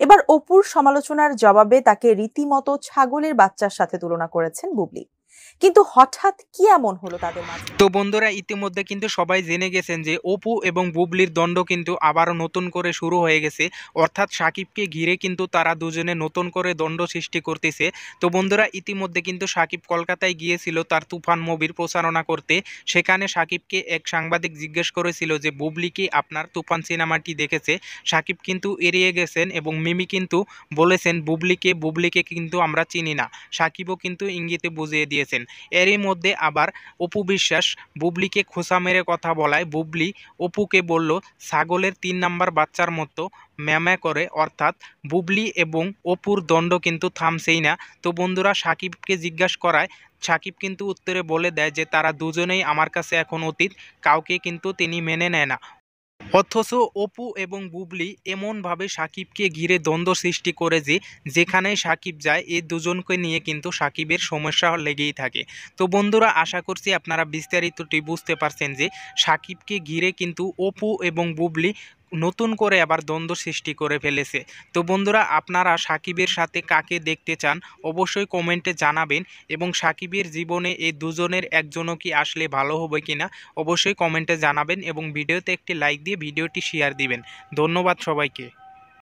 এবার অপুর সমালোচনার জবাবে তাকে রীতিমতো ছাগলের বাচ্চার সাথে তুলনা করেছেন বুবলি। কিন্তু হঠাৎ কি এমন হলো তাদের মাঝে? তো বন্ধুরা, ইতিমধ্যে কিন্তু সবাই জেনে গেছেন যে অপু এবং বুবলির দ্বন্দ্ব কিন্তু আবারও নতুন করে শুরু হয়ে গেছে। অর্থাৎ সাকিবকে ঘিরে কিন্তু তারা দুজনে নতুন করে দ্বন্দ্ব সৃষ্টি করতেছে। তো বন্ধুরা, ইতিমধ্যে কিন্তু সাকিব কলকাতায় গিয়েছিল তার তুফান মুভির প্রচারণা করতে। সেখানে সাকিবকে এক সাংবাদিক জিজ্ঞেস করেছিল যে বুবলি কি আপনার তুফান সিনেমাটি দেখেছে। সাকিব কিন্তু এড়িয়ে গেছেন এবং মিমি কিন্তু বলেছেন বুবলিকে কিন্তু আমরা চিনি না। সাকিবও কিন্তু ইঙ্গিতে বুঝিয়ে দিয়েছেন। এরই মধ্যে আবার অপু বিশ্বাস বুবলিকে খোঁচা মেরে কথা বলায় বুবলি অপুকে বলল ছাগলের ৩ নাম্বার বাচ্চার মতো ম্যামা করে। অর্থাৎ বুবলি এবং অপুর দ্বন্দ্ব কিন্তু থামছেই না। তো বন্ধুরা, সাকিবকে জিজ্ঞাসা করায় সাকিব কিন্তু উত্তরে বলে দেয় যে তারা দুজনেই আমার কাছে এখন অতীত, কাউকে কিন্তু তিনি মেনে নেয় না। অথচ অপু এবং বুবলি এমনভাবে সাকিবকে ঘিরে দ্বন্দ্ব সৃষ্টি করে যে যেখানেই সাকিব যায় এই দুজনকে নিয়ে কিন্তু সাকিবের সমস্যা লেগেই থাকে। তো বন্ধুরা, আশা করছি আপনারা বিস্তারিতটি বুঝতে পারছেন যে সাকিবকে ঘিরে কিন্তু অপু এবং বুবলি নতুন করে আবার দ্বন্দ্ব সৃষ্টি করে ফেলেছে। তো বন্ধুরা, আপনারা সাকিবের সাথে কাকে দেখতে চান অবশ্যই কমেন্টে জানাবেন এবং সাকিবের জীবনে এই দুজনের একজনও কি আসলে ভালো হবে কিনা অবশ্যই কমেন্টে জানাবেন এবং ভিডিওতে একটি লাইক দিয়ে ভিডিওটি শেয়ার দিবেন। ধন্যবাদ সবাইকে।